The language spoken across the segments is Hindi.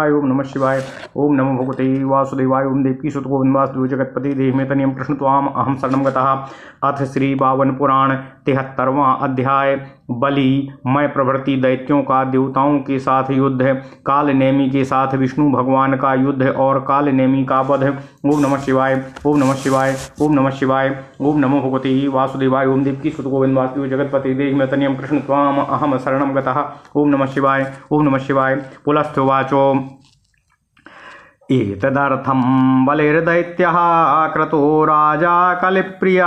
ओम नमः शिवाय। ओम नमो भगवते वासुदेवाय। ओम देवकी सुत गोविंद वासुदेव जगतपति देहमेतनियम कृष्ण त्वाम अहम शरणं गतः। अथ श्री बावन पुराण 73वां अध्याय बलि मैं प्रभृति दैत्यों का देवताओं के साथ युद्ध, काल नेमी के साथ विष्णु भगवान का युद्ध और काल नेमी का वध। ओम नमः शिवाय। ओम नमः शिवाय। ओम नमः शिवाय। ओम नमो भगवते वासुदेवाय। ओम देवकी सुत गोविंद वासुदेव जगतपति देहमेतनियम कृष्ण त्वाम अहम शरणं गतः। ओम नमः शिवाय। ओम नमः शिवाय। पुलस्त्युवाचो एतदर्थं बलिर्दैत्यः क्रतो राजा कलिप्रिया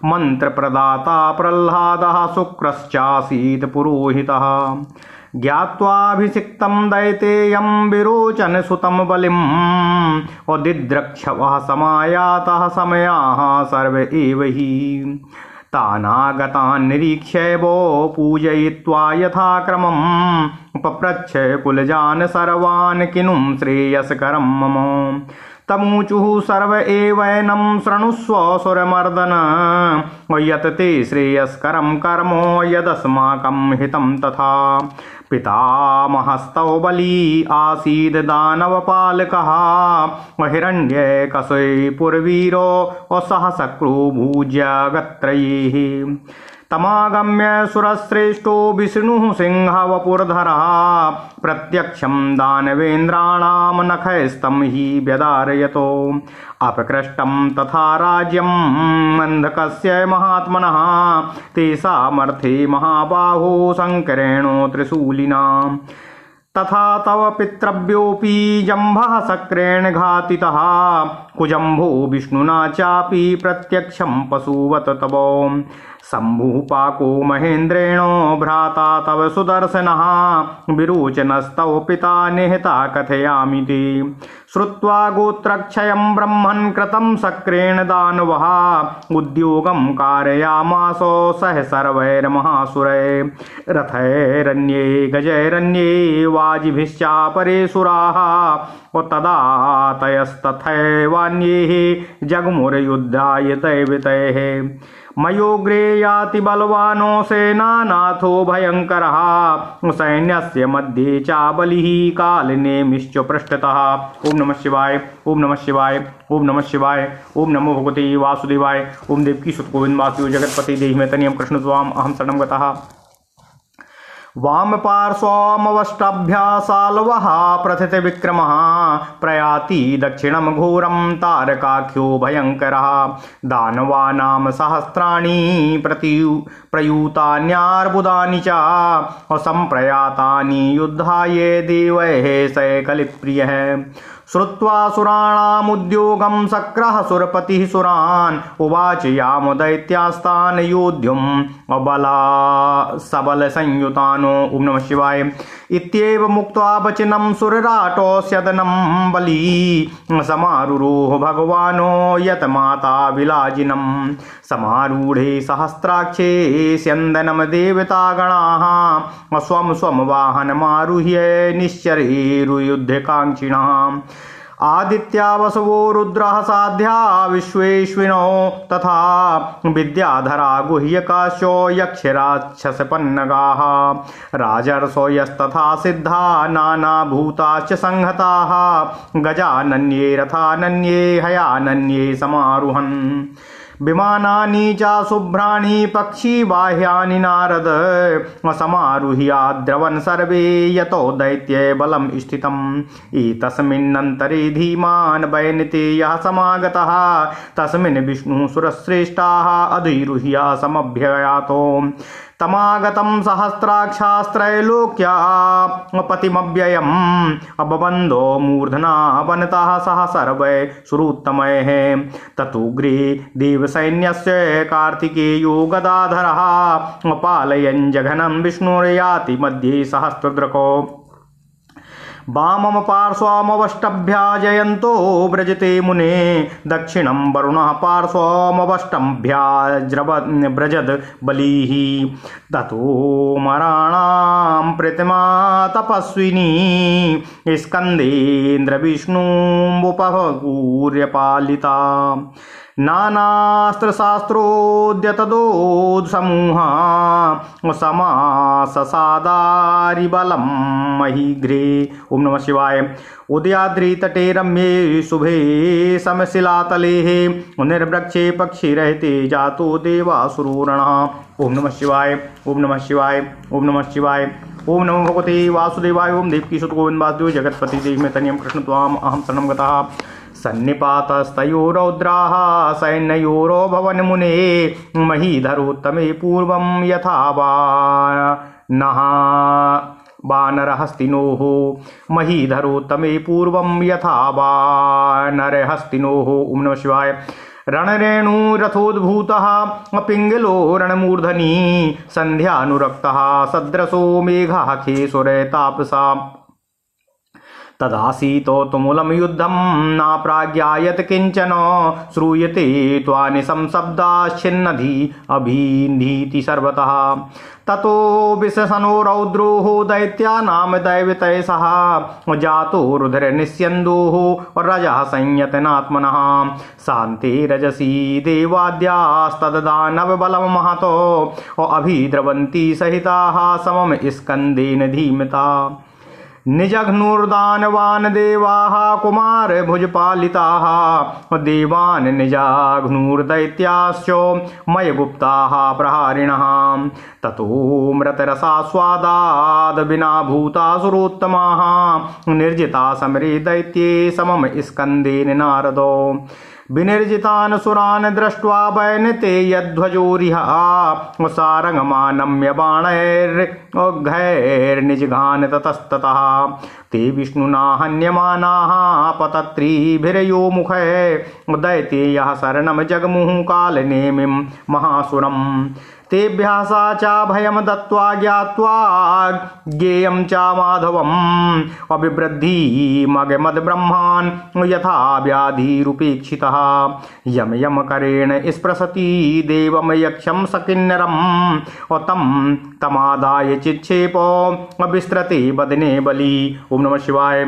मन्त्रप्रदाता प्रह्लादः शुक्रश्चासीत् पुरोहितः ज्ञात्वाभिषिक्तं दैतेयं विरोचन सुतं बलिम् उदिद्रक्षवः समायातः समयाः सर्व एव हि तानागतान् निरीक्ष्य वो पूजयित्वा यथाक्रमम् पप्रच्छ कुलजान् सर्वान् किनुं श्रेयस्करं मम तमूचुः सर्व एवैनं शृणुष्व सुरमर्दन यत् ते श्रेयस्करं कर्म यदस्माकं हितं तथा पितामहस्तौ बली आसीद् दानवपालकः हिरण्यकशिपुरवीरो सह शक्रो भूजगत्रयैः तमागम्य सुरश्रेष्ठो विष्णुः सिंहवपुरधरः प्रत्यक्षं दानवेन्द्राणां नखैस्तं हि व्यदारयतो अपकृष्टं तथा राज्यं अन्धकस्य महात्मनः तेषामर्थे महाबाहो शङ्करेणो त्रिशूलिना तथा तव पितृव्योऽपि जम्भः शक्रेण घातितः कुजम्भो विष्णुना चापि प्रत्यक्षं पशुवत् तव शम्भुपाको महेन्द्रेण भ्राता तव सुदर्शनः विरोचनस्तव पिता निहता कथयामि ते श्रुत्वा गोत्रक्षयं ब्रह्मन् कृतं शक्रेण दानवः उद्योगं कारयामास सह सर्वैर्महासुरैः रथैरन्ये गजैरन्ये वाजिभिश्चापरे सुराः तदा तयस्तथैवान्ये जगमुर्युद्धाय दैवतैः मयोग्रे याति बलवानो सेनानाथो भयङ्करः सैन्यस्य मध्ये च बलिः कालनेमिश्च पृष्ठतः। ओम नमः शिवाय। ओम नमः शिवाय। ओम नमः शिवाय। ओम नमो भगवते वासुदेवाय। ओम देवकी सुत गोविंद वासुदेव जगतपति देहिमेतनियं कृष्ण त्वाम अहम शरणं गतः। वाम पार्श्वमवष्टाभ्यासालवः प्रथित विक्रमः प्रयाति दक्षिणं घोरं तारकाख्यो भयङ्करः दानवानां सहस्राणि प्रयूतान्यार्बुदानि च सम्प्रयातानि युद्धाय देवैः स कलिप्रियः श्रुत्वा सुराणामुद्योगं शक्रः सुरपतिः सुरान् उवाच याम दैत्यास्तान् योद्धुम् अबला सबल संयुतानो। ओम नमः शिवाय। इत्येव मुक्त्वा वचनं सुरराटोऽस्यदनं बली समारुरोह भगवानो यत माता विलाजिनं समारूढे सहस्राक्षे स्यन्दनं देवतागणाः स्वं स्वं वाहनमारुह्य निश्चरेरुयुद्धकाङ्क्षिणः आदित्या वसवो रुद्रः साध्या विश्वेश्विनो तथा विद्याधरा गुह्यकाशो यक्षराक्षसपन्नगाः राजर्षो यस्तथा सिद्धा नानाभूताश्च संहताः गजानन्ये रथानन्ये हयानन्ये समारुहन् विमानानि च शुभ्राणि पक्षिवाह्यानि नारद समारुह्याद्रवन् सर्वे यतो दैत्ये बलं स्थितम् एतस्मिन्नन्तरे धीमान् वैनतेयः समागतः तस्मिन् विष्णुः सुरश्रेष्ठाः अधिरुह्या समभ्ययातो तमागतं सहस्राक्षास्त्रैलोक्या पतिमव्ययम् अबबन्धो मूर्धना वनतः सह सर्वै सुरोत्तमैः ततोग्रे देवसैन्यस्य कार्तिकेयो गदाधरः पालयन् जघनं विष्णुर्याति मध्ये सहस्रदृको वामम पार्श्वमवष्टभ्याजयन्तो व्रजते मुने दक्षिणं वरुणः पार्श्वमवष्टभ्याज्रव्रजद बलिः ततोमराणां प्रतिमा तपस्विनी स्कन्देन्द्रविष्णुमुपहूर्यपालिता नानास्त्रशास्त्रोद्यतदोत्समूहा समाससादारिबलं महीघ्रे। ओम नमः शिवाय। उदयाद्रि तटे रम्ये शुभे समशिलातले निर्वृक्षे पक्षी रहते जातो देवासुरोरणः। ओम नमः शिवाय। ओम नमः शिवाय। ओम नमः शिवाय। ओम नमो भगवते वासुदेवाय। ओम देवकी सुत गोविंद वासुदेव जगत्पति देव तनियम कृष्ण त्वाम अहम शरणं गतः। सन्निपातस्तयोरौद्राः सैन्ययोरो भवन मुने महीधरोत्तमे पूर्वं यथा बाणः वानरहस्तिनोः। महीधरोत्तमे पूर्वं यथा वानरहस्तिनोः। ओम नमः शिवाय। रणरेणुरथोद्भूतः पिङ्गलो रणमूर्धनि सन्ध्यानुरक्तः सदृशो मेघः खेसुरे तापसा। तदासीतो तुमुलं युद्धं नाप्राज्ञायत किंचन श्रूयते त्वानिशं शब्दाश्चिन्नधि अभिनीति सर्वतः। ततो विशसनो रौद्रोः दैत्यानां दैवतैः सह जातो रुधिरनिस्यन्दोः रजः संयतनात्मनः। शान्ते रजसी देवाद्यास्तदानवबलं महतो अभिद्रवन्ति सहिताः समम स्कन्देन धीमता। निजघ्नुर्दानवान देवाः कुमार भुजपालिताः देवान् निजघ्नुर्दैत्याश्च मयगुप्ताः प्रहारिणः। ततो मृतरसास्वादाद् विना भूतासुरोत्तमाः निर्जिता समरे दैत्ये समम स्कन्देन नारदो। विनिर्जितान् सुरान् दृष्ट्वा वैनते यध्वजोरिह सारंगमानम्य बाणैर्घैर्निजघान ततस्ततः। ते विष्णुना हन्यमानाः पतत्रीभिर्यो मुखे दैतेयः शरणं जगमुः कालनेमिं महासुरम्। तेभ्यः सा चाभयं दत्त्वा ज्ञात्वा ज्ञेयं च माधवम् अभिवृद्धिमगमद्ब्रह्मान् यथा व्याधिरुपेक्षितः। यम यमकरेण स्पृशति देवं यक्षं सकिन्नरं तं तमादाय चिक्षेपो विस्तृते वदने बली। ओम नमः शिवाय।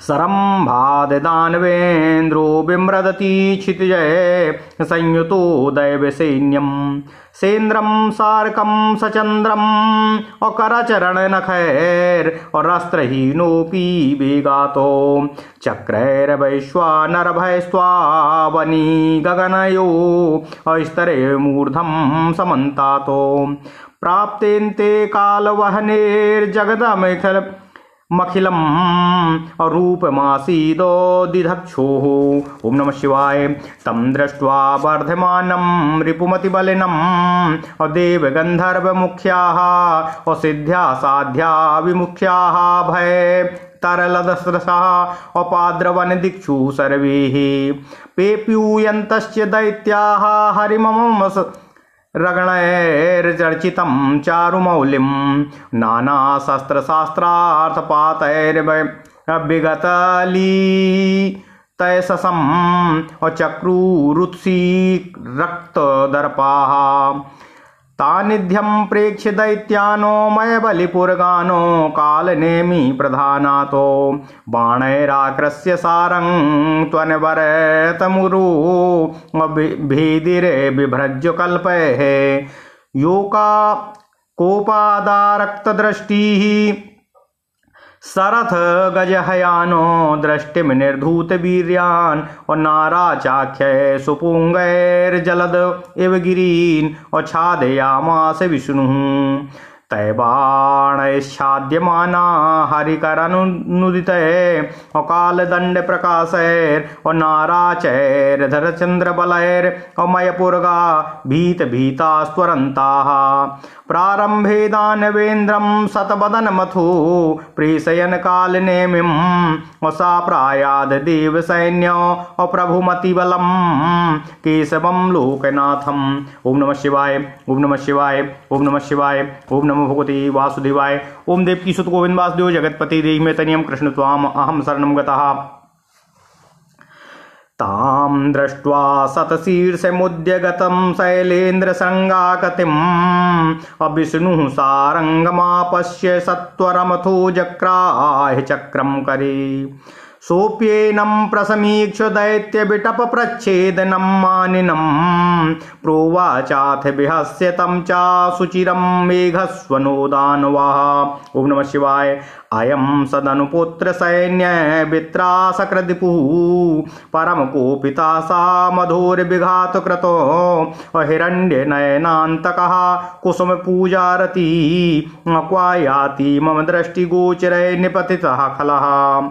सरम्भाददानवेन्द्रो बिम्रदति क्षितिजय संयुतो दैवसैन्यं सेन्द्रं सार्कं सचन्द्रम् करचरणनखैर् रस्त्रहीनोऽपि वेगातो चक्रैर्वैश्वानरभयस्त्वावनी गगनयो स्तरे मूर्धं समन्तातो। प्राप्तेन्ते कालवहनेर्जगदमखिल मखिलम रूपमासीदो दिधक्षोः। ओम नमः शिवाय। तं दृष्ट्वा वर्धमानं रिपुमतिबलिनं देवगन्धर्वमुख्याः सिद्ध्या साध्या विमुख्याः भय तरलदस्रसः अपाद्रवन दिक्षु सर्वे पेप्यूयन्तश्च दैत्याः हरिमम रगणैर्चर्चितं चारुमौलिं नानाशस्त्रशास्त्रार्थपातैर्विगतलीतैषसं चक्रुरुत्सी रक्तदर्पाः। तानिध्यं प्रेक्ष्य दैत्यानो मयबलिपुरगानो कालनेमि प्रधानातो बाणैराकृष्य सारं त्वन्वरतमुरो भेदिरे बिभ्रज्य कल्पैः। योका कोपादारक्तदृष्टिः सरथ गजहयानो दृष्टिम निर्धूत वीर्यान् और नाराचाख्य सुपुंगैर्जलद इव गिरीन् और छादयामास विष्णुः। तैबाणैश्छाद्यमाना हरिकरनुदितै और कालदंड प्रकाशैर और नाराचैर्धरचंद्रबलैर और मयपुरगा भीत भीतास्त्वरन्ताः। प्रारंभे दानवेन्द्रं शतवदनमथो प्रेषयन् कालनेमिं सा प्रायाद देवसैन्य और प्रभुमतिबलं केशवं लोकनाथम्। ओम नमः शिवाय। ओम नमः शिवाय। ओम नमः शिवाय। ओम नमो भगवते वासुदेवाय। ओम देवकी सुत गोविंद वासुदेव जगत्पति देहि में तनियम कृष्ण त्वाम अहम शरणं गतः। तां दृष्ट्वा शतशीर्षमुद्यगतं शैलेन्द्रशृङ्गाकृतिम् अविष्णुः सारङ्गमापश्य सत्वरमथो जक्राह चक्रं करे। सोप्येनं प्रसमीक्ष दैत्यविटप प्रच्छेदनं मानिनं प्रोवाचाथ विहस्य तं चासुचिरं मेघस्वनो दानवाः। ओम नमः शिवाय। अयं सदनुपुत्र सैन्य वित्रासकृदिपुः परम कोपिता सा मधुर्विघात कृतो हिरण्य नयनान्तकः कुसुम पूजारती क्वायाति मम दृष्टिगोचरे निपतितः खलः।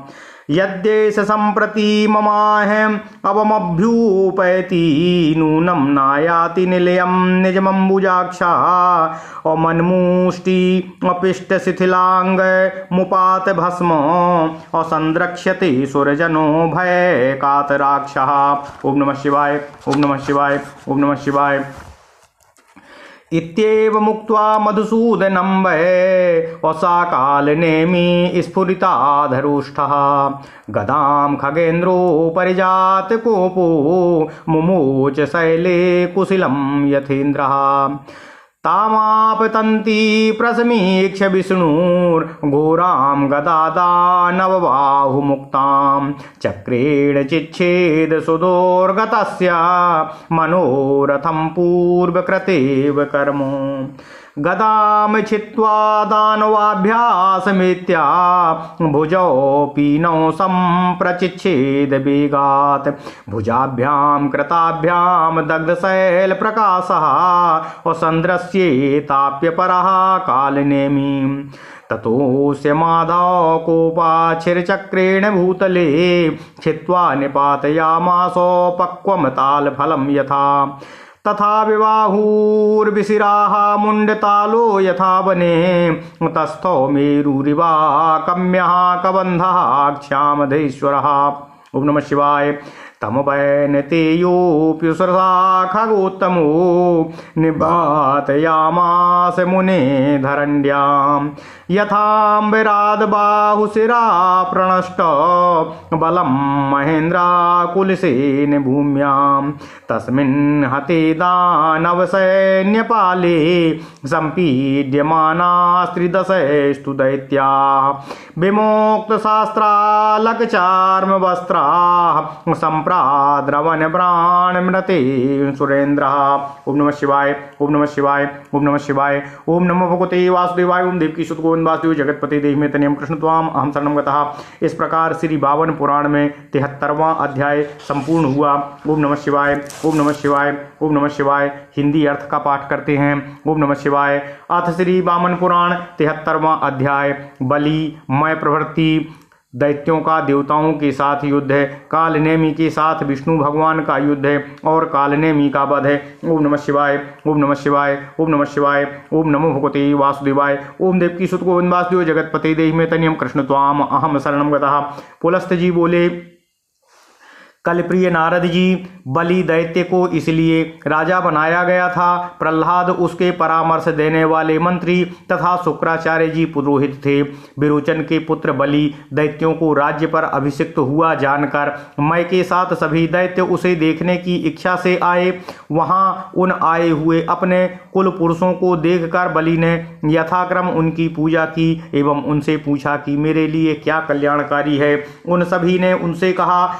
यद्देश सम्प्रति ममाहम् अवमभ्युपैति नूनं नायाति निलयं निजमम्बुजाक्षा अमन्मुष्टि अपिष्ट शिथिलांग मुपात भस्म असंद्रक्ष्यते सुरजनो भय कातराक्षः। ओम नमः शिवाय। ओम नमः शिवाय। ओम नमः शिवाय। इत्येव मुक्त्वा मधुसूदनं वै वसाकालनेमि स्फुरिताधरुष्ठः गदां खगेन्द्रो परिजात कोपो मुमोच शैले कुशिलं यथेन्द्रः। तामापतन्ति प्रसमीक्ष विष्णुर्घोरां गदादानवबाहुमुक्तां चक्रेण चिच्छेद सुदोर्गतस्य मनोरथं पूर्वकृतेव कर्म। गदां छित्त्वा दानवाभ्यासमेत्या भुजौ पीनौ सम्प्रचिच्छेद वेगात् भुजाभ्यां कृताभ्यां दग्धशैलप्रकाशः वसन्द्रस्येताप्यपरः कालनेमि। ततोऽस्य माधव कोपाच्छिरचक्रेण भूतले छित्त्वा निपातयामासो पक्वं तालफलं यथा। तथा विबाहुर्विशिराः मुण्डतालो यथा वने तस्थो मेरुरिवा कम्यः कबन्धः क्षामधेश्वरः। ओम नमः शिवाय। तमवैनतेयोऽप्युसृता खगोत्तमो निबातयामास मुने धरण्यां यथाम्बराद बाहुशिरा प्रणष्ट बलं महेन्द्राकुलसेन भूम्यां तस्मिन् हते दानवसैन्यपाले सम्पीड्यमानास्त्रिदशस्तु दैत्याः विमोक्तशास्त्रालकचार्मवस्त्राः संप्राद्रवन प्राणमृते सुरेन्द्रः। ओम नमः शिवाय। ओम नमः शिवाय। ओम नमः शिवाय। ओम नमो भगवते वासुदेवाय। ओम देवकी सुत गोविंद वासुदेव जगतपति देहि में तनियम कृष्ण त्वाम अहम शरणम गतः। इस प्रकार श्री 52 पुराण में 73वां अध्याय संपूर्ण हुआ। ओम नमः शिवाय। ओम नमः शिवाय। ओम नमः शिवाय। हिंदी अर्थ का पाठ करते हैं। ओम नमः शिवाय। अथ श्री 52 पुराण 73वां अध्याय बलि मय प्रवृत्ति। दैत्यों का देवताओं के साथ युद्ध है, कालनेमी के साथ विष्णु भगवान का युद्ध है और कालनेमी का वध है। ओम नमः शिवाय। ओम नमः शिवाय। ओम नमः शिवाय। ओम नमो भगवते वासुदेवाय। ओम देवकी सुत गोविंद वासुदेव जगतपते देहि में तनियम कृष्ण त्वाम अहम शरणम गतः। पुलस्त जी बोले, कल प्रिय नारद जी, बलि दैत्य को इसलिए राजा बनाया गया था। प्रहलाद उसके परामर्श देने वाले मंत्री तथा शुक्राचार्य जी पुरोहित थे। विरोचन के पुत्र बलि दैत्यों को राज्य पर अभिषिक्त हुआ जानकर मय के साथ सभी दैत्य उसे देखने की इच्छा से आए। वहां उन आए हुए अपने कुल पुरुषों को देखकर बलि ने यथाक्रम उनकी पूजा की एवं उनसे पूछा कि मेरे लिए क्या कल्याणकारी है। उन सभी ने उनसे कहा,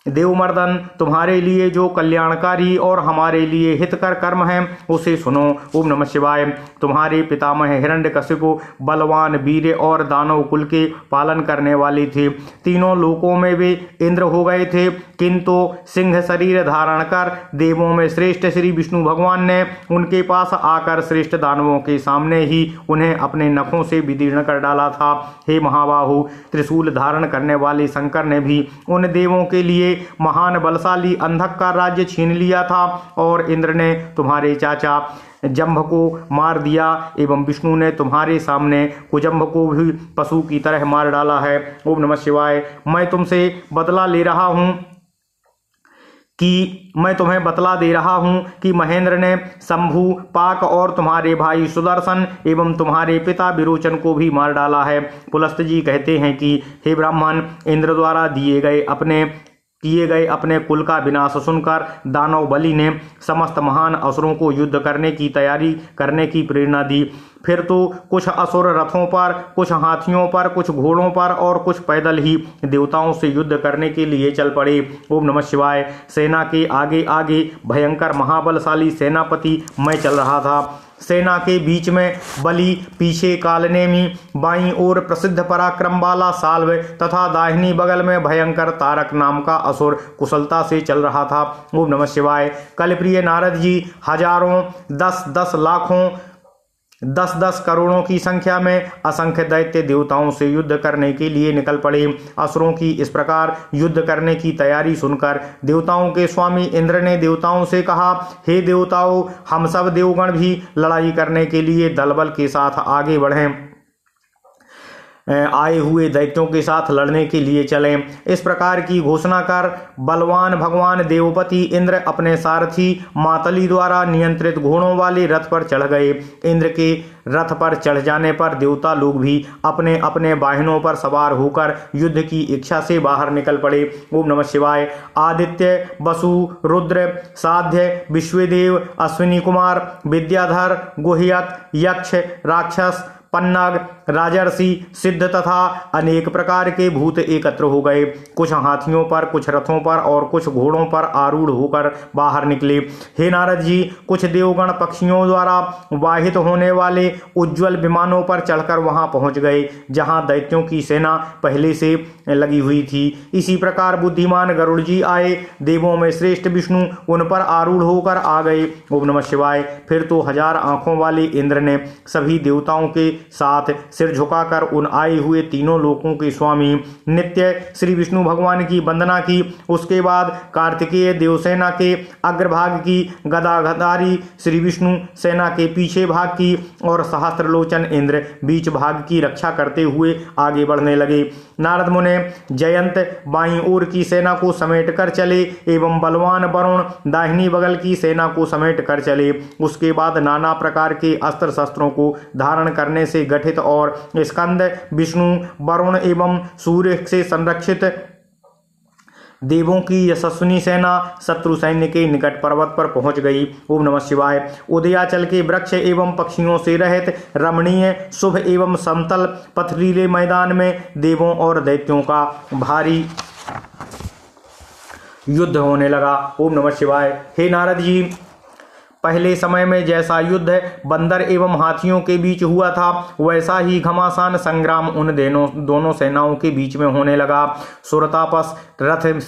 देवमर्दन, तुम्हारे लिए जो कल्याणकारी और हमारे लिए हितकर कर्म है उसे सुनो। ओम नमः शिवाय। तुम्हारे पितामह हिरण्यकशिपु बलवान, वीर और दानव कुल के पालन करने वाले थे। तीनों लोकों में वे इंद्र हो गए थे, किंतु सिंह शरीर धारण कर देवों में श्रेष्ठ श्री विष्णु भगवान ने उनके पास आकर श्रेष्ठ दानवों के सामने ही उन्हें अपने नखों से विदीर्ण कर डाला था। हे महाबाहु, त्रिशूल धारण करने वाले शंकर ने भी उन देवों के लिए महान बलशाली अंधक का राज्य छीन लिया था और इंद्र ने तुम्हारे चाचा जंभ को मार दिया एवं विष्णु ने तुम्हारे सामने कुजंभ को भी पशु की तरह मार डाला है। ओम नमः शिवाय। मैं तुम्हें बतला दे रहा हूं कि महेंद्र ने शंभु, पाक और तुम्हारे भाई सुदर्शन एवं तुम्हारे पिता विरोचन को भी मार डाला है। पुलस्त जी कहते हैं कि हे ब्राह्मण, इंद्र द्वारा दिए गए अपने किए गए अपने कुल का विनाश सुनकर दानव बलि ने समस्त महान असुरों को युद्ध करने की तैयारी करने की प्रेरणा दी। फिर तो कुछ असुर रथों पर, कुछ हाथियों पर, कुछ घोड़ों पर और कुछ पैदल ही देवताओं से युद्ध करने के लिए चल पड़े। ओम नमः शिवाय। सेना के आगे आगे भयंकर महाबलशाली सेनापति मैं चल रहा था। सेना के बीच में बलि, पीछे कालनेमी, बाईं ओर प्रसिद्ध पराक्रम वाला साल्व तथा दाहिनी बगल में भयंकर तारक नाम का असुर कुशलता से चल रहा था। ओम नमः शिवाय। कलप्रिय नारद जी हजारों, 10-10 लाखों, 10-10 करोड़ों की संख्या में असंख्य दैत्य देवताओं से युद्ध करने के लिए निकल पड़े। असुरों की इस प्रकार युद्ध करने की तैयारी सुनकर देवताओं के स्वामी इंद्र ने देवताओं से कहा, हे देवताओं, हम सब देवगण भी लड़ाई करने के लिए दलबल के साथ आगे बढ़ें, आए हुए दैत्यों के साथ लड़ने के लिए चलें। इस प्रकार की घोषणा कर बलवान भगवान देवपति इंद्र अपने सारथी मातली द्वारा नियंत्रित घोड़ों वाले रथ पर चढ़ गए। इंद्र के रथ पर चढ़ जाने पर देवता लोग भी अपने अपने वाहनों पर सवार होकर युद्ध की इच्छा से बाहर निकल पड़े। ओम नमः शिवाय। आदित्य, वसु, रुद्र, साध्य, विश्वदेव, अश्विनी कुमार, विद्याधर, गुह्यक, यक्ष, राक्षस, पन्नाग, राजर्षि, सिद्ध तथा अनेक प्रकार के भूत एकत्र हो गए। कुछ हाथियों पर, कुछ रथों पर और कुछ घोड़ों पर आरूढ़ होकर बाहर निकले। हे नारद जी, कुछ देवगण पक्षियों द्वारा वाहित होने वाले उज्ज्वल विमानों पर चढ़कर वहां पहुंच गए जहां दैत्यों की सेना पहले से लगी हुई थी। इसी प्रकार बुद्धिमान गरुड़ जी आए। देवों में श्रेष्ठ विष्णु उन पर आरूढ़ होकर आ गए। ओम नमः शिवाय। फिर तो 1000 आंखों वाले इंद्र ने सभी देवताओं के साथ सिर झुकाकर उन आए हुए तीनों लोकों के स्वामी नित्य श्री विष्णु भगवान की वंदना की। उसके बाद कार्तिकेय देवसेना के अग्रभाग की, गदाधारी श्री विष्णु सेना के पीछे भाग की और सहस्त्रलोचन इंद्र बीच भाग की रक्षा करते हुए आगे बढ़ने लगे। नारद मुने जयंत बाईं ओर की सेना को समेट कर चले एवं बलवान वरुण दाहिनी बगल की सेना को समेट कर चले। उसके बाद नाना प्रकार के अस्त्र शस्त्रों को धारण करने से गठित और स्कंद, विष्णु, वरुण एवं सूर्य से संरक्षित देवों की यशस्विनी सेना शत्रु सैन्य के निकट पर्वत पर पहुंच गई। ओम नमः शिवाय। उदयाचल के वृक्ष एवं पक्षियों से रहित रमणीय, शुभ एवं समतल पथरीले मैदान में देवों और दैत्यों का भारी युद्ध होने लगा। ओम नमः शिवाय। हे नारद जी, पहले समय में जैसा युद्ध बंदर एवं हाथियों के बीच हुआ था वैसा ही घमासान संग्राम उन दोनों सेनाओं के बीच में होने लगा। सुरतापस रथ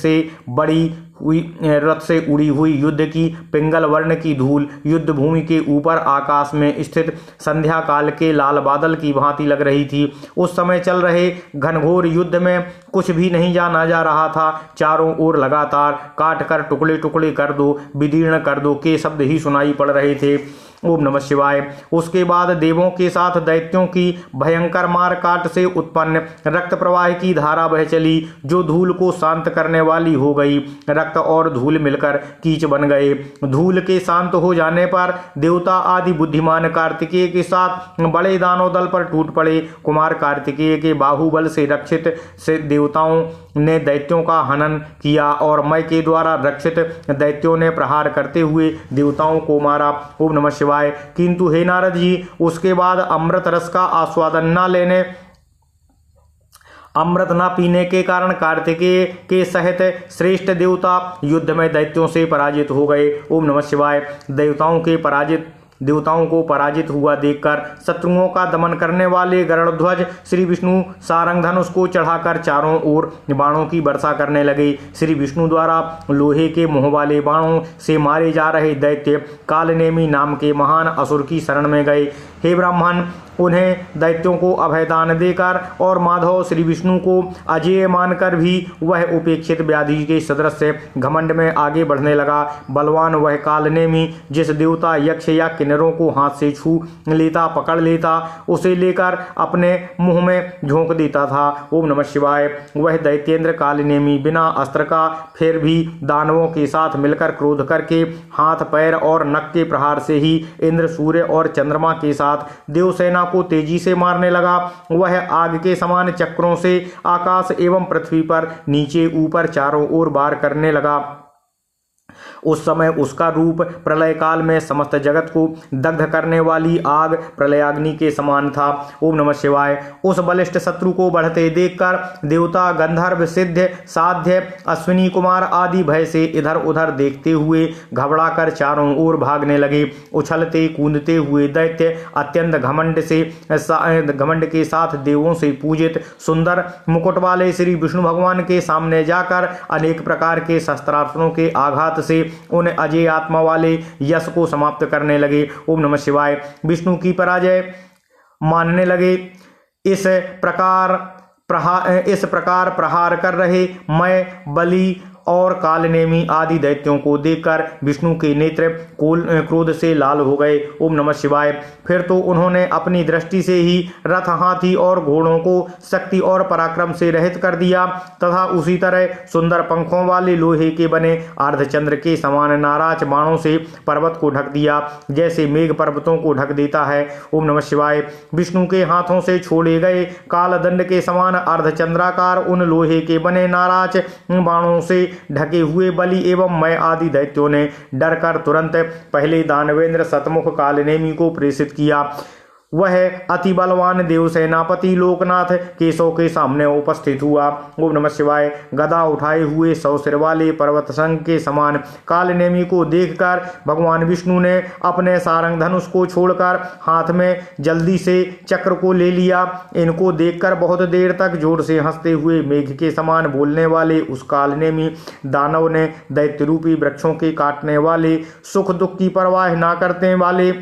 से उड़ी हुई युद्ध की पिंगल वर्ण की धूल युद्ध भूमि के ऊपर आकाश में स्थित संध्या काल के लाल बादल की भांति लग रही थी। उस समय चल रहे घनघोर युद्ध में कुछ भी नहीं जाना जा रहा था। चारों ओर लगातार काट कर टुकड़े टुकड़े कर दो, विदीर्ण कर दो के शब्द ही सुनाई पड़ रहे थे। ओम नमः शिवाय। उसके बाद देवों के साथ दैत्यों की भयंकर मार काट से उत्पन्न रक्त प्रवाह की धारा बह चली जो धूल को शांत करने वाली हो गई। रक्त और धूल मिलकर कीच बन गए। धूल के शांत हो जाने पर देवता आदि बुद्धिमान कार्तिकेय के साथ बड़े दानव दल पर टूट पड़े। कुमार कार्तिकेय के बाहुबल से रक्षित से देवताओं ने दैत्यों का हनन किया और मय के द्वारा रक्षित दैत्यों ने प्रहार करते हुए देवताओं को मारा। ओम नमः शिवाय। किंतु हे नारद जी, उसके बाद अमृत रस का आस्वादन न लेने, अमृत न पीने के कारण कार्तिकेय के सहित श्रेष्ठ देवता युद्ध में दैत्यों से पराजित हो गए। ओम नमः शिवाय। देवताओं को पराजित हुआ देखकर शत्रुओं का दमन करने वाले गरुड़ध्वज श्री विष्णु सारंग धनुष को चढ़ाकर चारों ओर बाणों की वर्षा करने लगे। श्री विष्णु द्वारा लोहे के मुंह वाले बाणों से मारे जा रहे दैत्य कालनेमी नाम के महान असुर की शरण में गए। हे ब्राह्मण, उन्हें दैत्यों को अभयदान देकर और माधव श्री विष्णु को अजेय मानकर भी वह उपेक्षित व्याधि के सदृश घमंड में आगे बढ़ने लगा। बलवान वह कालनेमी जिस देवता, यक्ष या किन्नरों को हाथ से छू लेता, पकड़ लेता, उसे लेकर अपने मुंह में झोंक देता था। ओम नमः शिवाय। वह दैत्येंद्र कालनेमी बिना अस्त्र का फिर भी दानवों के साथ मिलकर क्रोध करके हाथ, पैर और नख के प्रहार से ही इंद्र, सूर्य और चंद्रमा के साथ देवसेना को तेजी से मारने लगा। वह आग के समान चक्रों से आकाश एवं पृथ्वी पर नीचे ऊपर चारों ओर वार करने लगा। उस समय उसका रूप प्रलय काल में समस्त जगत को दग्ध करने वाली आग प्रलयाग्नि के समान था। ओम नमः शिवाय। उस बलिष्ठ शत्रु को बढ़ते देखकर देवता, गंधर्व, सिद्ध, साध्य, अश्विनी कुमार आदि भय से इधर उधर देखते हुए घबराकर चारों ओर भागने लगे। उछलते कूदते हुए दैत्य अत्यंत घमंड के साथ देवों से पूजित सुंदर मुकुट वाले श्री विष्णु भगवान के सामने जाकर अनेक प्रकार के शस्त्रास्त्रों के आघात से उन अजय आत्मा वाले यश को समाप्त करने लगे। ओम नमः शिवाय। विष्णु की पराजय मानने लगे। इस प्रकार प्रहार कर रहे मैं, बलि और कालनेमी आदि दैत्यों को देखकर विष्णु के नेत्र क्रोध से लाल हो गए। ओम नमः शिवाय। फिर तो उन्होंने अपनी दृष्टि से ही रथ, हाथी और घोड़ों को शक्ति और पराक्रम से रहित कर दिया तथा उसी तरह सुंदर पंखों वाले लोहे के बने अर्धचंद्र के समान नाराज बाणों से पर्वत को ढक दिया, जैसे मेघ पर्वतों को ढक देता है। ओम नमः शिवाय। विष्णु के हाथों से छोड़े गए कालदंड के समान अर्धचंद्राकार उन लोहे के बने नाराज बाणों से ढके हुए बलि एवं मैं आदि दैत्यों ने डरकर तुरंत पहले दानवेंद्र सतमुख कालनेमी को प्रेषित किया। वह अति बलवान देव सेनापति लोकनाथ केशव के सामने उपस्थित हुआ। ओम नमः शिवाय। गदा उठाए हुए 100 सिर वाले पर्वत संघ के समान कालनेमी को देखकर भगवान विष्णु ने अपने सारंग धनुष को छोड़कर हाथ में जल्दी से चक्र को ले लिया। इनको देखकर बहुत देर तक जोर से हंसते हुए मेघ के समान बोलने वाले उस कालनेमी दानव ने दैत्य रूपी वृक्षों के काटने वाले, सुख दुख की परवाह ना करने वाले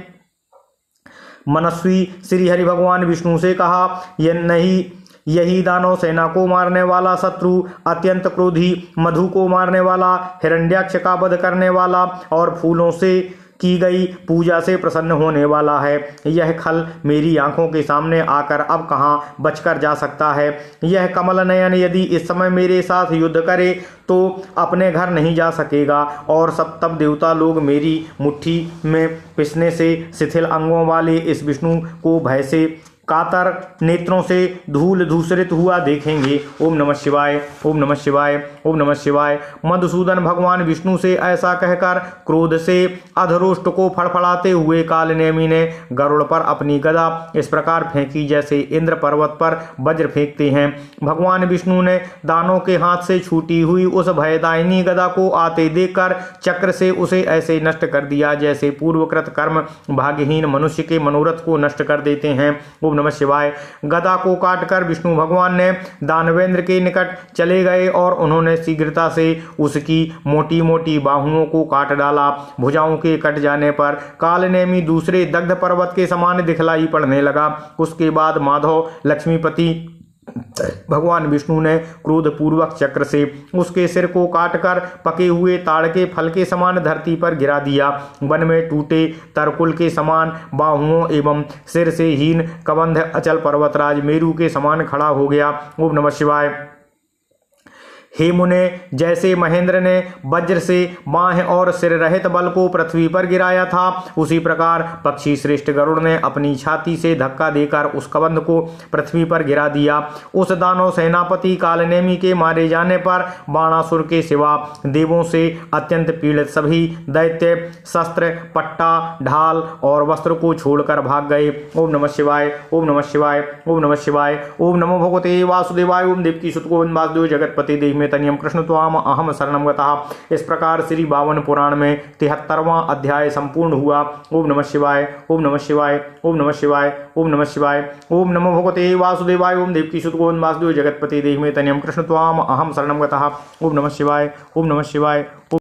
मनस्वी श्री हरि भगवान विष्णु से कहा, यही दानव सेना को मारने वाला शत्रु, अत्यंत क्रोधी, मधु को मारने वाला, हिरण्याक्ष का वध करने वाला और फूलों से की गई पूजा से प्रसन्न होने वाला है। यह खल मेरी आंखों के सामने आकर अब कहाँ बचकर जा सकता है। यह कमल नयन यदि इस समय मेरे साथ युद्ध करे तो अपने घर नहीं जा सकेगा और सब तब देवता लोग मेरी मुट्ठी में पिसने से शिथिल अंगों वाले इस विष्णु को भय से कातर नेत्रों से धूल धूसरित हुआ देखेंगे। ओम नमः शिवाय। ओम नमः शिवाय। ओम नमः शिवाय। मधुसूदन भगवान विष्णु से ऐसा कहकर क्रोध से अधरोष्ट को फड़फड़ाते हुए कालनेमी ने गरुड़ पर अपनी गदा इस प्रकार फेंकी जैसे इंद्र पर्वत पर वज्र फेंकते हैं। भगवान विष्णु ने दानों के हाथ से छूटी हुई उस भयदायिनी गदा को आते देखकर चक्र से उसे ऐसे नष्ट कर दिया जैसे पूर्वकृत कर्म भाग्यहीन मनुष्य के मनोरथ को नष्ट कर देते हैं। ओम नमः शिवाय। गदा को काटकर विष्णु भगवान ने दानवेंद्र के निकट चले गए और उन्होंने शीघ्रता से उसकी मोटी मोटी बाहुओं को काट डाला। भुजाओं के कट जाने पर कालनेमी दूसरे दग्ध पर्वत के समान दिखलाई पड़ने लगा। उसके बाद माधव लक्ष्मीपति भगवान विष्णु ने क्रोध पूर्वक चक्र से उसके सिर को काटकर पके हुए ताड़ के फल के समान धरती पर गिरा दिया। वन में टूटे तरकुल के समान बाहुओं एवं सिर से हीन कबंध अचल पर्वतराज मेरू के समान खड़ा हो गया। ओम नमः शिवाय। हे मुने, जैसे महेंद्र ने वज्र से बाह और सिर रहित बल को पृथ्वी पर गिराया था, उसी प्रकार पक्षी श्रेष्ठ गरुड़ ने अपनी छाती से धक्का देकर उस कबंध को पृथ्वी पर गिरा दिया। उस दानव सेनापति कालनेमी के मारे जाने पर बाणासुर के सिवा देवों से अत्यंत पीड़ित सभी दैत्य शस्त्र, पट्टा, ढाल और वस्त्र को छोड़कर भाग गए। ओम नमः शिवाय। ओम नमः शिवाय। ओम नमः शिवाय। ओम नमो भगवते वासुदेवाय। ओम देवकी सुत गोविंद वासुदेव जगतपति देव तनियम कृष्ण त्वाम अहम शरणम गतः। इस प्रकार श्री 52 पुराण में 73वां अध्याय संपूर्ण हुआ। ओम नमः शिवाय। ओम नमः शिवाय। ओम नमः शिवाय। ओम नमः शिवाय। ओम नमो भगवते वासुदेवाय। ओम देवकी सुत गोविंद वासुदेव जगतपति देव तनियम कृष्ण त्वाम अहम शरणम गतः। ओम नमः शिवाय। ओम नमः शिवाय।